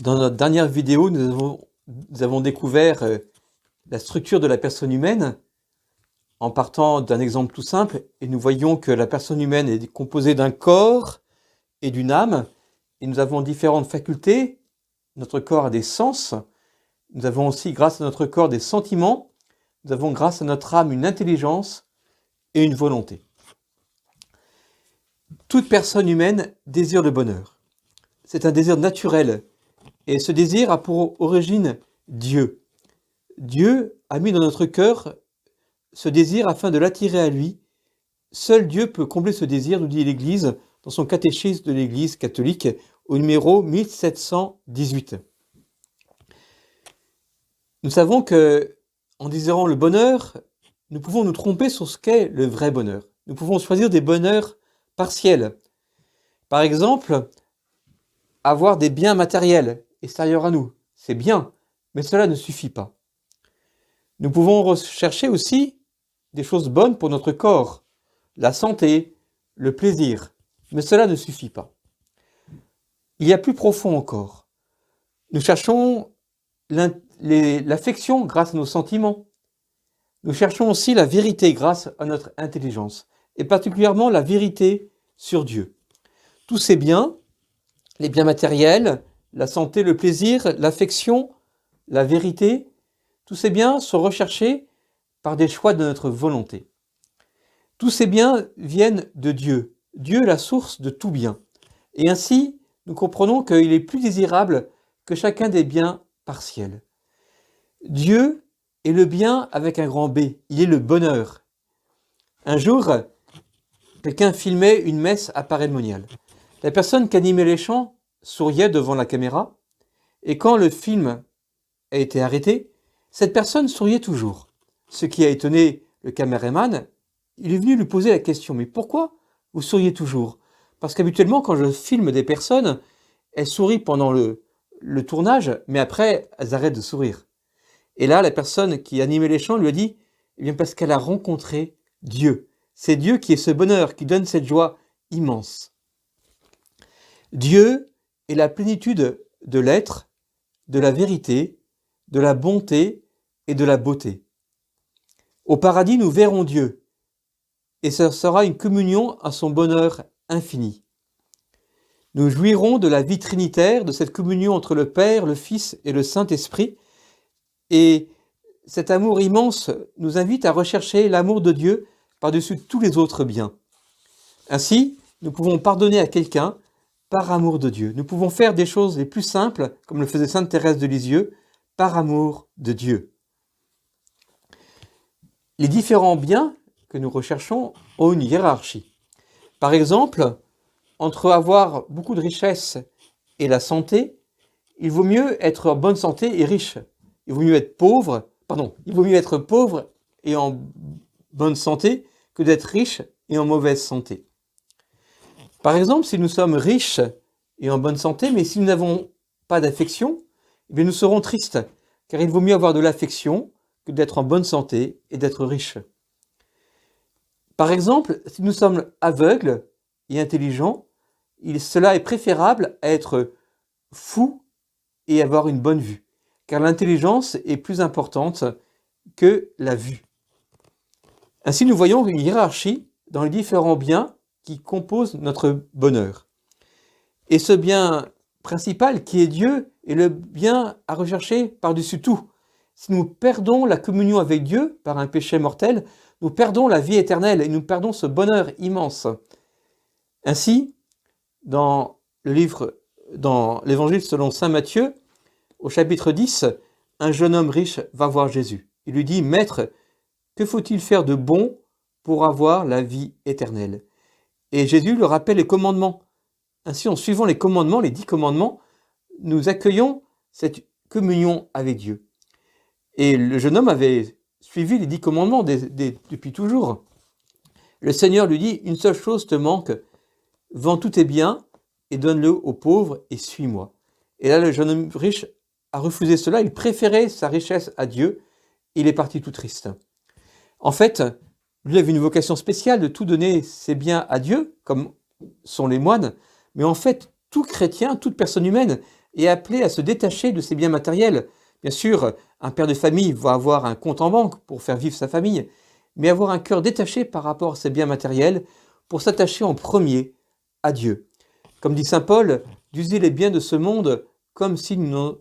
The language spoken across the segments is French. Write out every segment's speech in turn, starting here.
Dans notre dernière vidéo, nous avons découvert la structure de la personne humaine en partant d'un exemple tout simple, et nous voyons que la personne humaine est composée d'un corps et d'une âme, et nous avons différentes facultés. Notre corps a des sens, nous avons aussi, grâce à notre corps, des sentiments, nous avons, grâce à notre âme, une intelligence et une volonté. Toute personne humaine désire le bonheur. C'est un désir naturel, et ce désir a pour origine Dieu. Dieu a mis dans notre cœur ce désir afin de l'attirer à lui. Seul Dieu peut combler ce désir, nous dit l'Église dans son catéchisme de l'Église catholique au numéro 1718. Nous savons que, en désirant le bonheur, nous pouvons nous tromper sur ce qu'est le vrai bonheur. Nous pouvons choisir des bonheurs partiels. Par exemple, avoir des biens matériels extérieurs à nous, c'est bien, mais cela ne suffit pas. Nous pouvons rechercher aussi des choses bonnes pour notre corps, la santé, le plaisir, mais cela ne suffit pas. Il y a plus profond encore. Nous cherchons l'affection grâce à nos sentiments. Nous cherchons aussi la vérité grâce à notre intelligence, et particulièrement la vérité sur Dieu. Tous ces biens, les biens matériels, la santé, le plaisir, l'affection, la vérité, tous ces biens sont recherchés par des choix de notre volonté. Tous ces biens viennent de Dieu. Dieu est la source de tout bien. Et ainsi, nous comprenons qu'il est plus désirable que chacun des biens partiels. Dieu est le bien avec un grand B. Il est le bonheur. Un jour, quelqu'un filmait une messe à Paray-le-Monial. La personne qui animait les chants souriait devant la caméra, et quand le film a été arrêté, cette personne souriait toujours. Ce qui a étonné le caméraman, il est venu lui poser la question « Mais pourquoi vous souriez toujours ?» Parce qu'habituellement, quand je filme des personnes, elles sourient pendant le tournage, mais après, elles arrêtent de sourire. Et là, la personne qui animait les chants lui a dit « Eh bien, parce qu'elle a rencontré Dieu. C'est Dieu qui est ce bonheur, qui donne cette joie immense. » Dieu est la plénitude de l'être, de la vérité, de la bonté et de la beauté. Au paradis, nous verrons Dieu, et ce sera une communion à son bonheur infini. Nous jouirons de la vie trinitaire, de cette communion entre le Père, le Fils et le Saint-Esprit, et cet amour immense nous invite à rechercher l'amour de Dieu par-dessus tous les autres biens. Ainsi, nous pouvons pardonner à quelqu'un par amour de Dieu. Nous pouvons faire des choses les plus simples, comme le faisait Sainte Thérèse de Lisieux, par amour de Dieu. Les différents biens que nous recherchons ont une hiérarchie. Par exemple, entre avoir beaucoup de richesses et la santé, il vaut mieux être en bonne santé et riche. Il vaut mieux être pauvre et en bonne santé que d'être riche et en mauvaise santé. Par exemple, si nous sommes riches et en bonne santé, mais si nous n'avons pas d'affection, eh bien nous serons tristes, car il vaut mieux avoir de l'affection que d'être en bonne santé et d'être riche. Par exemple, si nous sommes aveugles et intelligents, cela est préférable à être fou et avoir une bonne vue, car l'intelligence est plus importante que la vue. Ainsi, nous voyons une hiérarchie dans les différents biens qui composent notre bonheur. Et ce bien principal qui est Dieu est le bien à rechercher par-dessus tout. Si nous perdons la communion avec Dieu par un péché mortel, nous perdons la vie éternelle et nous perdons ce bonheur immense. Ainsi, dans l'évangile selon saint Matthieu, au chapitre 10, un jeune homme riche va voir Jésus. Il lui dit « Maître, que faut-il faire de bon pour avoir la vie éternelle ?» Et Jésus lui rappelle les commandements. Ainsi, en suivant les commandements, les 10 commandements, nous accueillons cette communion avec Dieu. Et le jeune homme avait suivi les 10 commandements depuis toujours. Le Seigneur lui dit « Une seule chose te manque, vends tous tes biens et donne-le aux pauvres et suis-moi. » Et là, le jeune homme riche a refusé cela, il préférait sa richesse à Dieu, et il est parti tout triste. En fait, lui avait une vocation spéciale de tout donner ses biens à Dieu, comme sont les moines, mais en fait, tout chrétien, toute personne humaine est appelé à se détacher de ses biens matériels. Bien sûr, un père de famille va avoir un compte en banque pour faire vivre sa famille, mais avoir un cœur détaché par rapport à ses biens matériels pour s'attacher en premier à Dieu. Comme dit saint Paul, d'user les biens de ce monde comme si nous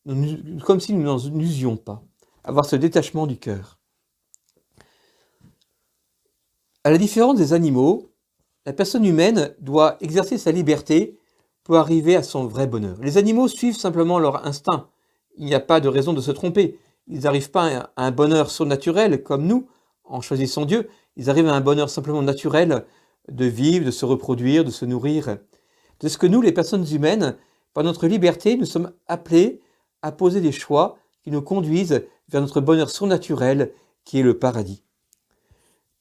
n'en usions pas. Avoir ce détachement du cœur. À la différence des animaux, la personne humaine doit exercer sa liberté pour arriver à son vrai bonheur. Les animaux suivent simplement leur instinct. Il n'y a pas de raison de se tromper. Ils n'arrivent pas à un bonheur surnaturel comme nous, en choisissant Dieu. Ils arrivent à un bonheur simplement naturel de vivre, de se reproduire, de se nourrir. De ce que nous, les personnes humaines, par notre liberté, nous sommes appelés à poser des choix qui nous conduisent vers notre bonheur surnaturel qui est le paradis.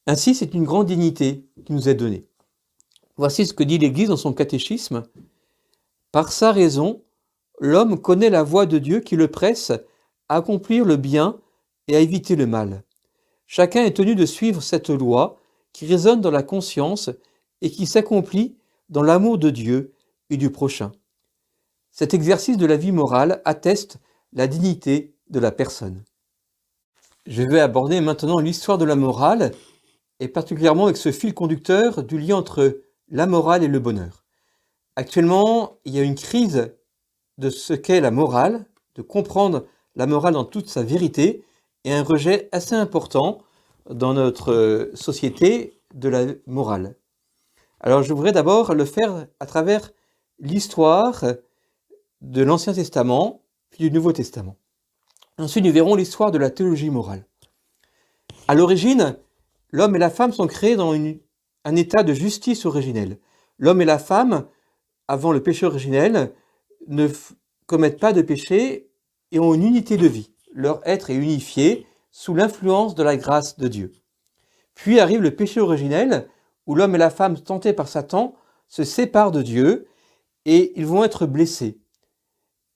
Ainsi, c'est une grande dignité qui nous est donnée. Voici ce que dit l'Église dans son catéchisme. Par sa raison, l'homme connaît la voie de Dieu qui le presse à accomplir le bien et à éviter le mal. Chacun est tenu de suivre cette loi qui résonne dans la conscience et qui s'accomplit dans l'amour de Dieu et du prochain. Cet exercice de la vie morale atteste la dignité de la personne. Je vais aborder maintenant l'histoire de la morale, et particulièrement avec ce fil conducteur du lien entre la morale et le bonheur. Actuellement, il y a une crise de ce qu'est la morale, de comprendre la morale dans toute sa vérité, et un rejet assez important dans notre société de la morale. Alors je voudrais d'abord le faire à travers l'histoire de l'Ancien Testament, puis du Nouveau Testament. Ensuite, nous verrons l'histoire de la théologie morale. À l'origine, l'homme et la femme sont créés dans un état de justice originelle. L'homme et la femme, avant le péché originel, ne commettent pas de péché et ont une unité de vie. Leur être est unifié sous l'influence de la grâce de Dieu. Puis arrive le péché originel, où l'homme et la femme, tentés par Satan, se séparent de Dieu et ils vont être blessés.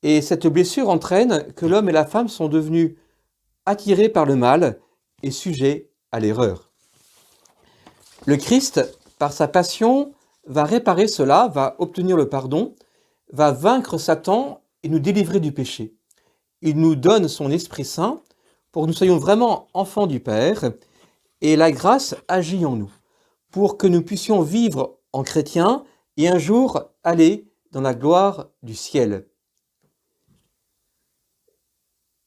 Et cette blessure entraîne que l'homme et la femme sont devenus attirés par le mal et sujets à l'erreur. Le Christ, par sa passion, va réparer cela, va obtenir le pardon, va vaincre Satan et nous délivrer du péché. Il nous donne son Esprit Saint pour que nous soyons vraiment enfants du Père, et la grâce agit en nous, pour que nous puissions vivre en chrétiens et un jour aller dans la gloire du ciel.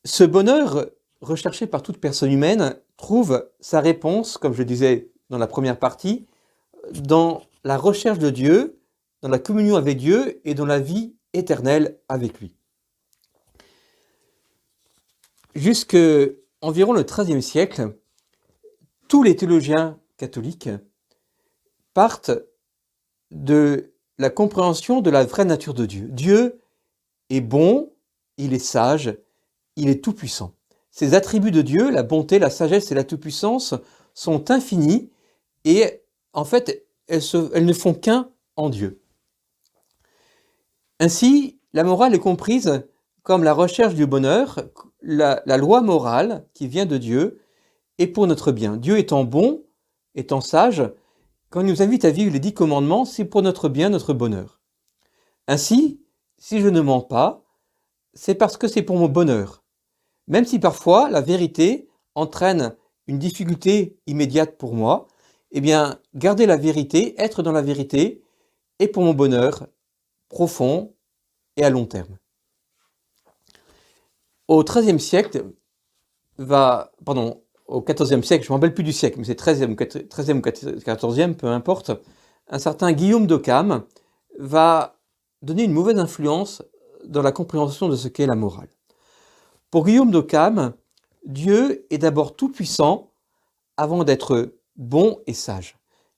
Ce bonheur recherché par toute personne humaine trouve sa réponse, comme je le disais dans la première partie, dans la recherche de Dieu, dans la communion avec Dieu et dans la vie éternelle avec lui. Jusqu'à environ le XIIIe siècle, tous les théologiens catholiques partent de la compréhension de la vraie nature de Dieu. Dieu est bon, il est sage, il est tout-puissant. Ces attributs de Dieu, la bonté, la sagesse et la toute-puissance, sont infinis et en fait, elles ne font qu'un en Dieu. Ainsi, la morale est comprise comme la recherche du bonheur, la loi morale qui vient de Dieu est pour notre bien. Dieu étant bon, étant sage, quand il nous invite à vivre les 10 commandements, c'est pour notre bien, notre bonheur. Ainsi, si je ne mens pas, c'est parce que c'est pour mon bonheur. Même si parfois la vérité entraîne une difficulté immédiate pour moi, eh bien, garder la vérité, être dans la vérité, est pour mon bonheur profond et à long terme. Au XIIIe siècle, au XIVe siècle, je ne me rappelle plus du siècle, mais c'est XIIIe ou XIVe, peu importe, un certain Guillaume d'Occam va donner une mauvaise influence dans la compréhension de ce qu'est la morale. Pour Guillaume d'Occam, Dieu est d'abord tout-puissant avant d'être bon et sage.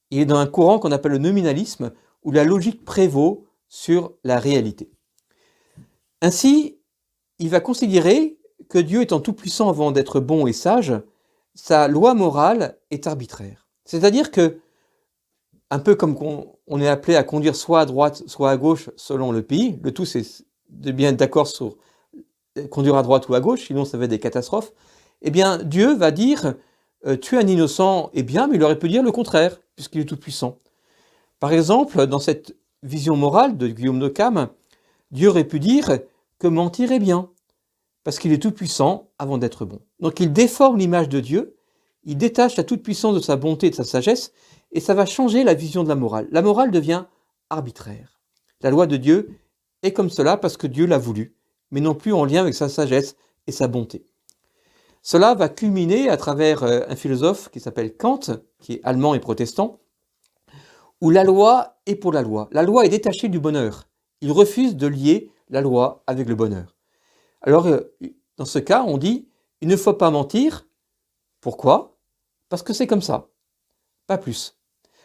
Il est dans un courant qu'on appelle le nominalisme, où la logique prévaut sur la réalité. Ainsi, il va considérer que Dieu étant tout-puissant avant d'être bon et sage, sa loi morale est arbitraire. C'est-à-dire que, un peu comme on est appelé à conduire soit à droite, soit à gauche selon le pays, le tout c'est de bien être d'accord sur conduire à droite ou à gauche, sinon ça va être des catastrophes, eh bien Dieu va dire tuer un innocent est bien, mais il aurait pu dire le contraire, puisqu'il est tout-puissant. Par exemple, dans cette vision morale de Guillaume d'Occam, Dieu aurait pu dire que mentir est bien, parce qu'il est tout-puissant avant d'être bon. Donc il déforme l'image de Dieu, il détache la toute-puissance de sa bonté et de sa sagesse, et ça va changer la vision de la morale. La morale devient arbitraire. La loi de Dieu est comme cela parce que Dieu l'a voulu, mais non plus en lien avec sa sagesse et sa bonté. Cela va culminer à travers un philosophe qui s'appelle Kant, qui est allemand et protestant, où la loi est pour la loi. La loi est détachée du bonheur. Il refuse de lier la loi avec le bonheur. Alors, dans ce cas, on dit, il ne faut pas mentir. Pourquoi? Parce que c'est comme ça. Pas plus.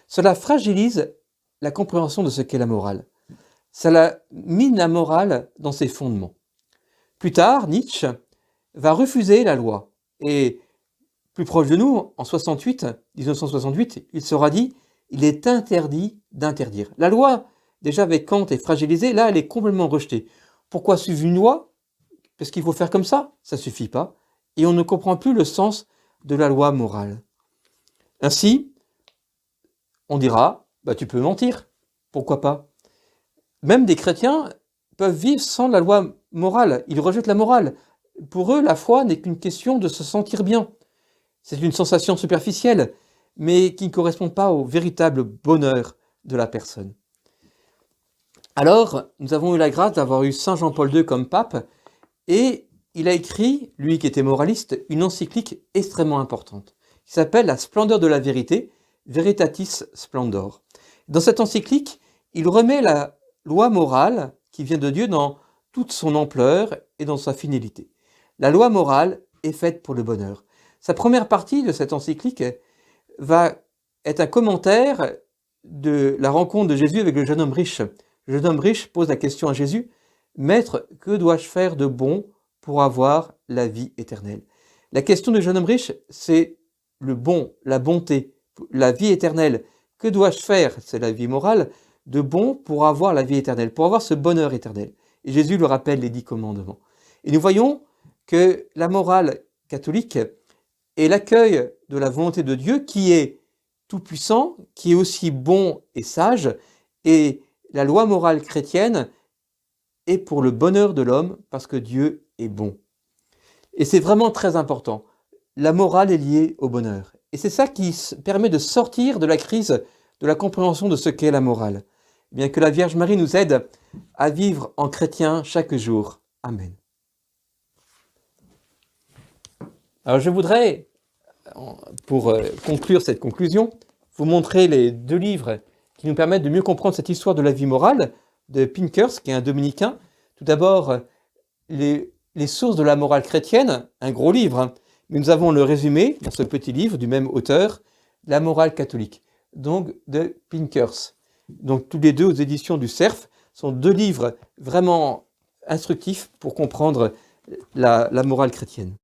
Cela fragilise la compréhension de ce qu'est la morale. Cela mine la morale dans ses fondements. Plus tard, Nietzsche va refuser la loi. Et plus proche de nous, en 1968, il sera dit « il est interdit d'interdire ». La loi, déjà avec Kant, est fragilisée, là elle est complètement rejetée. Pourquoi suivre une loi? Parce qu'il faut faire comme ça ne suffit pas. Et on ne comprend plus le sens de la loi morale. Ainsi, on dira bah, « tu peux mentir, pourquoi pas ?» Même des chrétiens peuvent vivre sans la loi morale, ils rejettent la morale. Pour eux, la foi n'est qu'une question de se sentir bien. C'est une sensation superficielle, mais qui ne correspond pas au véritable bonheur de la personne. Alors, nous avons eu la grâce d'avoir eu Saint Jean-Paul II comme pape, et il a écrit, lui qui était moraliste, une encyclique extrêmement importante, qui s'appelle La splendeur de la vérité, Veritatis Splendor. Dans cette encyclique, il remet la loi morale qui vient de Dieu dans toute son ampleur et dans sa finalité. La loi morale est faite pour le bonheur. Sa première partie de cette encyclique va être un commentaire de la rencontre de Jésus avec le jeune homme riche. Le jeune homme riche pose la question à Jésus, « Maître, que dois-je faire de bon pour avoir la vie éternelle ?» La question du jeune homme riche, c'est le bon, la bonté, la vie éternelle. Que dois-je faire, c'est la vie morale, de bon pour avoir la vie éternelle, pour avoir ce bonheur éternel? Et Jésus lui rappelle les 10 commandements. Et nous voyons que la morale catholique est l'accueil de la volonté de Dieu qui est tout-puissant, qui est aussi bon et sage, et la loi morale chrétienne est pour le bonheur de l'homme parce que Dieu est bon. Et c'est vraiment très important. La morale est liée au bonheur. Et c'est ça qui permet de sortir de la crise de la compréhension de ce qu'est la morale. Bien que la Vierge Marie nous aide à vivre en chrétien chaque jour. Amen. Alors je voudrais, pour conclure cette conclusion, vous montrer les 2 livres qui nous permettent de mieux comprendre cette histoire de la vie morale de Pinkers, qui est un dominicain. Tout d'abord, les sources de la morale chrétienne, un gros livre, hein, mais nous avons le résumé dans ce petit livre du même auteur, La morale catholique, donc de Pinkers. Donc tous les 2 aux éditions du Cerf sont 2 livres vraiment instructifs pour comprendre la morale chrétienne.